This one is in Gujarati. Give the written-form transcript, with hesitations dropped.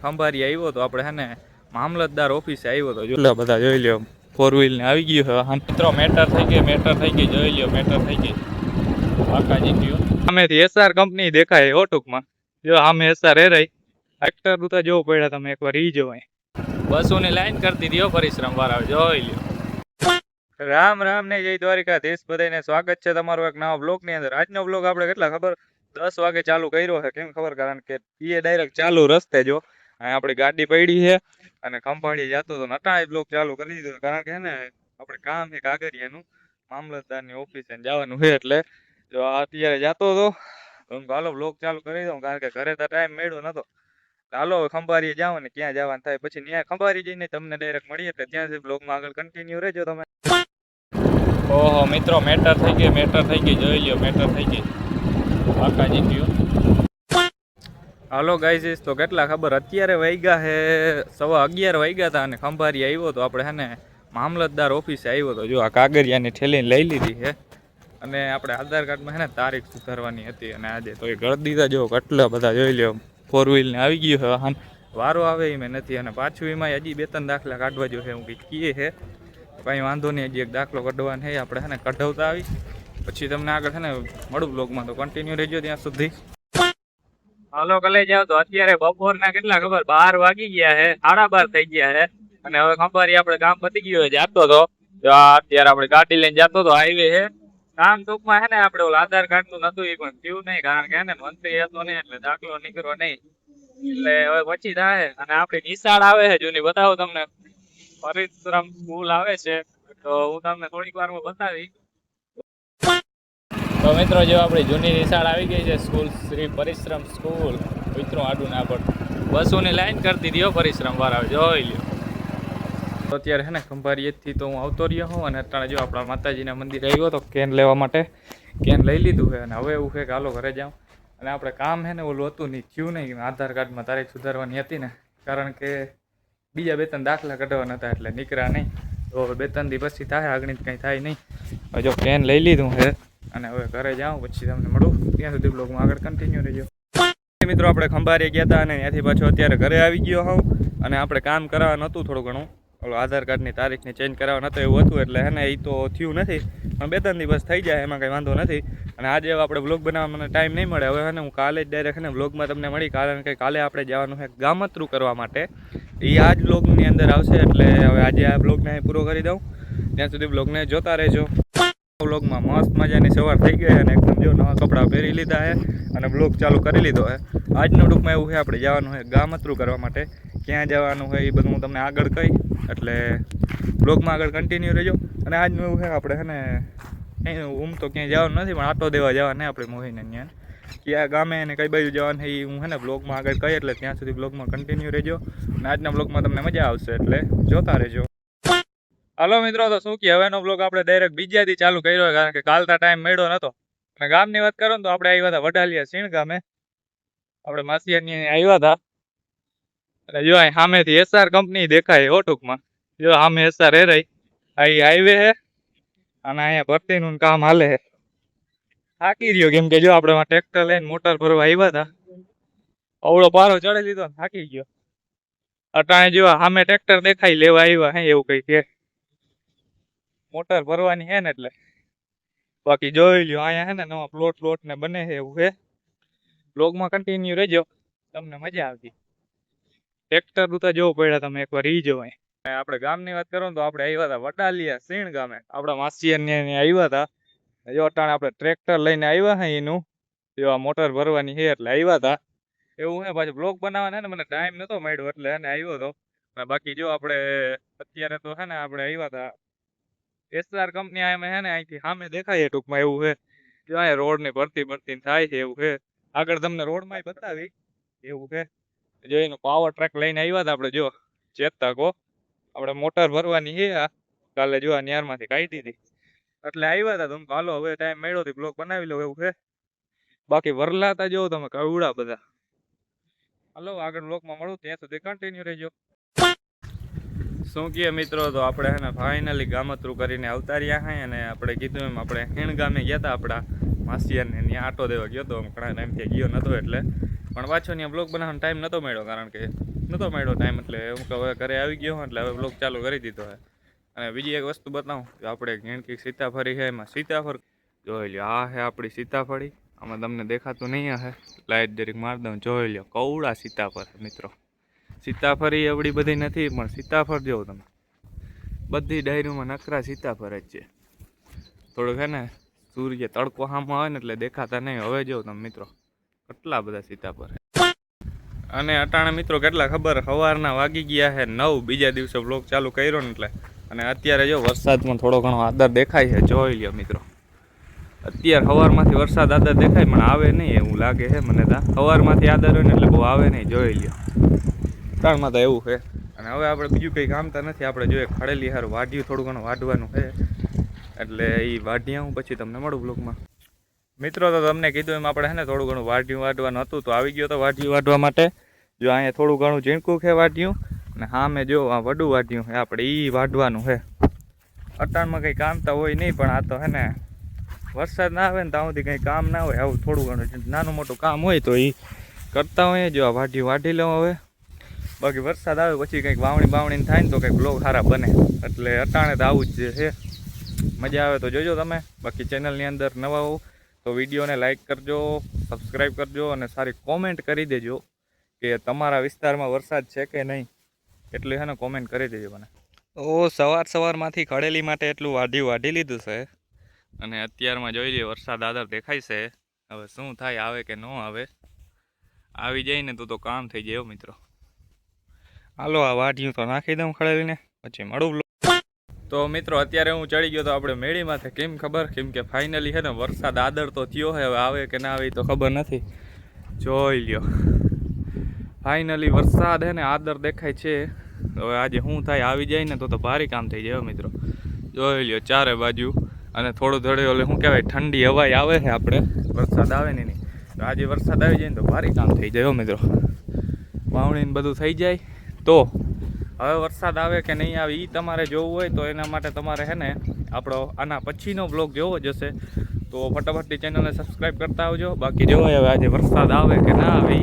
ખંભારી આવ્યો તો આપણે હે ને મામલતદાર ઓફિસે આવ્યો તો જો બધા જોઈ લ્યો 4 વ્હીલ ને આવી ગયું છે મિત્રો મેટર થઈ ગઈ જોઈ લ્યો મેટર થઈ ગઈ બાકાજી ગયો સામેથી એસઆર કંપની દેખાય હો ટૂંકમાં જો સામે એસઆર એ રહી એક્ટર તો જોવું પડ્યા તમે એકવાર ઈ જોવાય બસોની લાઈન કરતી દીધો પરિશ્રમ વાળા જોઈ લ્યો રામ રામ ને જય દ્વારિકાધીશ બધાને સ્વાગત છે તમારું એક નવા બ્લોગ ની અંદર આજનો બ્લોગ આપણે કેટલા ખબર 10 વાગે ચાલુ કર્યો છે કેમ ખબર કારણ કે એ ડાયરેક્ટ ચાલુ રસ્તે જો આપણી ગાડી પડી છે અને ખંભાળી જતો તો નટાણે બ્લોગ ચાલુ કરી દીધો કારણ કે ને આપણે કામ છે કાગરિયાનું મામલતદારની ઓફિસે જવાનું છે એટલે જો અત્યારે જતો હતો તો હાલો બ્લોગ ચાલુ કરી દઉં કારણ કે ઘરે તો ટાઈમ મળ્યો નતો હાલો ખંભારીએ જાવ ને ક્યાં જવાનું થાય પછી ત્યાં ખંભારી જઈને તમને ડાયરેક્ટ મળીએ એટલે ત્યાંથી બ્લોગમાં આગળ કન્ટિન્યુ રહેજો તમે ઓહો મિત્રો મેટર થઈ ગઈ જોઈ લ્યો મેટર થઈ ગઈ બાકાજી ગયો હાલો ગાઈઝ તો કેટલા ખબર અત્યારે વાગ્યા હે 11:15 વાગ્યા હતા અને ખંભારી આવ્યો તો આપણે હે ને મામલતદાર ઓફિસે આવ્યો તો જો આ કાગરિયાની થેલીને લઈ લીધી છે અને આપણે આધાર કાર્ડમાં હે ને તારીખ સુધારવાની હતી અને આજે તો એ ગળ દીધા જો કેટલા બધા જોઈ લ્યો 4 વ્હીલ ને આવી ગયું છે વાહન વારો આવે એમાં નથી અને પાછું એમાં હજી 2-3 દાખલા કાઢવા જો છે હું કંઈક કીએ છે કંઈ વાંધો નહીં હજી એક દાખલો કઢવાનો છે આપણે હે ને કઢાવતા આવી પછી તમને આગળ છે ને મળું બ્લોગમાં તો કન્ટિન્યુ રહેજો ત્યાં સુધી હાલો કલે જાવ તો અત્યારે બપોરના કેટલા ખબર 12 વાગી ગયા છે 12:30 થઈ ગયા છે અને હવે ખંભારી આપણે કામ પતી ગયું જાતો તો અત્યારે આપણે ગાડી લઈને જાતો તો હાઈવે છે કામ ટૂંકમાં છે ને આપણે ઓલા આધાર કાર્ડ નું નતું એ પણ થયું નહીં કારણ કે ને મંત્રી હતો નહીં એટલે દાખલો નીકળ્યો નહીં એટલે હવે પછી થાય અને આપણી નિશાળ આવે છે જૂની બતાવો તમને પરિશ્રમ સ્કૂલ આવે છે તો હું તમને થોડીક વારમાં બતાવી તો મિત્રો જો આપણી જૂની નિશાળ આવી ગઈ છે સ્કૂલ શ્રી પરિશ્રમ સ્કૂલ મિત્રો આડું ના પડ બસોની લાઈન કરતી હતી પરિશ્રમ વાળા જોઈ લ્યો તો અત્યારે છે ને ખંભારીએથી તો હું આવતો રહ્યો હું અને અત્યારે જો આપણા માતાજીના મંદિર આવ્યો તો કેન લેવા માટે કેન લઈ લીધું છે અને હવે એવું છે કે હાલો ઘરે જાઉં અને આપણે કામ છે ને ઓલું હતું નહીં થયું નહીં આધાર કાર્ડમાં તારીખ સુધારવાની હતી ને કારણ કે બીજા 2-3 દાખલા કઢાવવાના હતા એટલે નીકળ્યા નહીં તો 2-3 દી પછી થાય આગળ કંઈ થાય નહીં હવે જો કેન લઈ લીધું છે અને હવે ઘરે જાઉં પછી તમને મળું ત્યાં સુધી બ્લોગમાં આગળ કન્ટિન્યુ રહેજો મિત્રો આપણે ખંભારી ગયા હતા અને ત્યાંથી પાછો અત્યારે ઘરે આવી ગયો હોઉં અને આપણે કામ કરાવવાનું હતું થોડું ઘણું ઓલો આધાર કાર્ડની તારીખને ચેન્જ કરાવવાનું હતું એવું હતું એટલે હે ને એ તો થયું નથી પણ 2-3 દિવસ થઈ જાય એમાં કંઈ વાંધો નથી અને આજે આપણે બ્લોગ બનાવવા મને ટાઈમ નહીં મળે હવે હે ને હું કાલે જ ડાયરેક્ટ ને બ્લોગમાં તમને મળી કારણ કે કાલે આપણે જવાનું છે ગામતરું કરવા માટે એ આ જ બ્લોગની અંદર આવશે એટલે હવે આજે આ બ્લોગને પૂરો કરી દઉં ત્યાં સુધી બ્લોગને જોતા રહેજો બ્લોગમાં મસ્ત મજાની સવાર થઈ ગઈ અને એકદમ જો નવા કપડાં પહેરી લીધા છે અને બ્લોગ ચાલુ કરી લીધો છે આજનો ટૂંકમાં એવું છે આપણે જવાનું છે ગામતરું કરવા માટે ક્યાં જવાનું હોય એ બધું હું તમને આગળ કહી એટલે બ્લોગમાં આગળ કન્ટિન્યુ રહેજો અને આજનું એવું છે આપણે છે ને તો ક્યાંય જવાનું નથી પણ આટો દેવા જવાને આપણે મોહીને ત્યાં ક્યાં ગામે અને કઈ બાજુ જવાનું એ હું છે ને બ્લોગમાં આગળ કહી એટલે ત્યાં સુધી બ્લોગમાં કન્ટિન્યુ રહેજો અને આજના બ્લોગમાં તમને મજા આવશે એટલે જોતા રહેજો હાલો મિત્રો તો શું કે હવેનો બ્લોગ આપણે ડાયરેક્ટ બીજાથી ચાલુ કર્યો કારણ કે કાલતા ટાઈમ મળ્યો નતો અને ગામની વાત કરો ને તો આપણે આવ્યા હતા વડાલિયા સીણ ગામે આપણે માસિયાની આવ્યા હતા અને જો અહીં સામેથી એસઆર કંપની દેખાય હો ટૂંકમાં જો સામે એસઆર એ રહી અહીં હાઈવે છે અને અહીંયા ભરતીનું કામ હાલે છે થાકી રહ્યો કેમ કે જો આપણે ટ્રેક્ટર લઈને મોટર ભરવા આવ્યા હતા અવળો પારો ચડી લીધો થાકી ગયો અટાણે જો સામે ટ્રેક્ટર દેખાય લેવા આવ્યા હે એવું કઈ કે મોટર ભરવાની હે ને એટલે બાકી જોઈ લ્યો અહીંયા હે ને નવા પ્લોટ ને બને છે એવું છે બ્લોગમાં કન્ટિન્યુ રહેજો તમને મજા આવતી ટ્રેક્ટર તો જોવું પડ્યા તમે એકવાર ઈ જોવાય આપણે ગામની વાત કરો તો આપણે આવ્યા હતા વડાલિયા સીણ ગામે આપણા માસિયાની આવ્યા હતા જો અટાણે આપણે ટ્રેક્ટર લઈને આવ્યા હે એનું જો આ મોટર ભરવાની છે એટલે આવ્યા હતા એવું હે પાછું બ્લોગ બનાવવાના ને મને ટાઈમ નતો મળ્યો એટલે એને આવ્યો હતો બાકી જો આપણે અત્યારે તો હે ને આપણે આવ્યા હતા એસઆર કંપની આમે હે ને અહીંથી સામે દેખાય ટૂંકમાં એવું છે જો અહીંયા રોડની ભરતી થાય છે એવું છે આગળ તમને રોડમાં બતાવી એવું છે જો એનો પાવર ટ્રેક લઈને આવ્યા હતા આપણે જો ચેતકો આપણે મોટર ભરવાની છે કાલે જો આ ન્યારમાંથી કાઢી દીધી એટલે આવ્યા હતા તમે હાલો હવે ટાઈમ મળ્યો તો બ્લોગ બનાવી લો એવું છે બાકી વરલાતા જો તમે કવડા બધા હાલો આગળ બ્લોગમાં મળું ત્યાં સુધી કન્ટિન્યુ રહેજો શું કહે મિત્રો તો આપણે હે ને ફાઇનલી ગામતરું કરીને આવતા રહ્યા હા અને આપણે કીધું એમ આપણે હીણ ગામે ગયા હતા આપણા માસિયાને ત્યાં આટો દેવા ગયો હતો ઘણા ટાઈમથી ગયો નહોતો એટલે પણ પાછો ત્યાં બ્લોગ બનાવવાનો ટાઈમ નહોતો મળ્યો કારણ કે નહોતો મળ્યો ટાઈમ, એટલે હું હવે ઘરે આવી ગયો એટલે હવે બ્લોગ ચાલુ કરી દીધો છે. અને બીજી એક વસ્તુ બતાવું તો આપણે ઘેણકી સીતાફળી છે, એમાં સીતાફળ જોઈ લો. આ છે આપણી સીતાફળી. આમાં તમને દેખાતું નહીં હશે, લાઈટ જરીક માર દઉં. જોઈ લો, કવડા સીતાફળ મિત્રો. સીતાફળી એવડી બધી નથી, પણ સીતાફળ જોવો તમે, બધી ડાયરીમાં નકરા સીતાફળ જ છે. થોડુંક છે ને સૂર્ય તડકો સામો આવે ને એટલે દેખાતા નહીં. હવે જો તમે મિત્રો કેટલા બધા સીતાફળ. અને અટાણા મિત્રો કેટલા ખબર, સવારના વાગી ગયા છે 9. બીજા દિવસે બ્લોગ ચાલુ કર્યો ને એટલે. અને અત્યારે જો વરસાદમાં થોડો ઘણો આદર દેખાય છે, જોઈ લ્યો મિત્રો. અત્યારે સવારમાંથી વરસાદ આદર દેખાય પણ આવે નહીં એવું લાગે છે મને. સવારમાંથી આદર હોય ને એટલે બહુ આવે નહીં, જોઈ લ્યો. અટાણમાં તો એવું છે. અને હવે આપણે બીજું કંઈ કામતા નથી, આપણે જોઈએ ખડેલી હારું વાઢ્યું, થોડું ઘણું વાઢવાનું છે. એટલે એ વાઢી હું પછી તમને મળું બ્લોગમાં. મિત્રો તો તમને કીધું એમ આપણે છે ને થોડું ઘણું વાઢવાનું હતું, તો આવી ગયો તો વાઢ્યું વાઢવા માટે. જો અહીંયા થોડું ઘણું ઝીણકું છે વાઢ્યું, અને સામે જો આ વડું વાઢ્યું છે આપણે, એ વાઢવાનું છે. અટાણમાં કંઈ કામતા હોય નહીં, પણ આ તો છે ને વરસાદ ના આવે ને ત્યાં સુધી કંઈ કામ ના હોય. આવું થોડું ઘણું નાનું મોટું કામ હોય તો એ કરતા હોય. જો આ વાઢી લઉં હવે. બાકી વરસાદ આવે પછી કંઈક વાવણી થાય ને તો કંઈક બ્લોગ સારા બને. એટલે અટાણે તો આવું જ છે. મજા આવે તો જોજો તમે. બાકી ચેનલની અંદર નવા હો તો વિડીયોને લાઈક કરજો, સબસ્ક્રાઈબ કરજો, અને સારી કોમેન્ટ કરી દેજો કે તમારા વિસ્તારમાં વરસાદ છે કે નહીં. એટલે છે ને કોમેન્ટ કરી દેજો મને. તો સવારમાંથી ખડેલી માટે એટલું વાઢી લીધું છે. અને અત્યારમાં જોઈ લઈએ વરસાદ આદર દેખાય છે. હવે શું થાય, આવે કે ન આવે. આવી જાય ને તો કામ થઈ જાય મિત્રો. હાલો આ વાઢ્યું તો નાખી દઉં ખડેલીને, પછી મળું. તો મિત્રો અત્યારે હું ચડી ગયો તો આપણે મેળીમાંથી. કેમ ખબર, કેમ કે ફાઇનલી છે ને વરસાદ આદર તો થયો છે. હવે આવે કે ના આવે તો ખબર નથી. જોઈ લ્યો ફાઇનલી વરસાદ છે ને આદર દેખાય છે. હવે આજે શું થાય, આવી જાય ને તો ભારી કામ થઈ જાય મિત્રો. જોઈ લ્યો ચારે બાજુ. અને થોડું ઓલે શું કહેવાય, ઠંડી હવાઈ આવે છે આપણે, વરસાદ આવે ને નહીં. તો આજે વરસાદ આવી જાય ને તો ભારી કામ થઈ જાય મિત્રો. વાવણીને બધું થઈ જાય. તો હવે વરસાદ આવે કે નહીં આવે એ તમારે જોવું હોય તો એના માટે તમારે છે ને આપણો આના પછીનો બ્લોગ જોવો જશે. તો ફટાફટથી ચેનલને સબસ્ક્રાઈબ કરતા આવજો. બાકી જોવો હવે આજે વરસાદ આવે કે ના આવે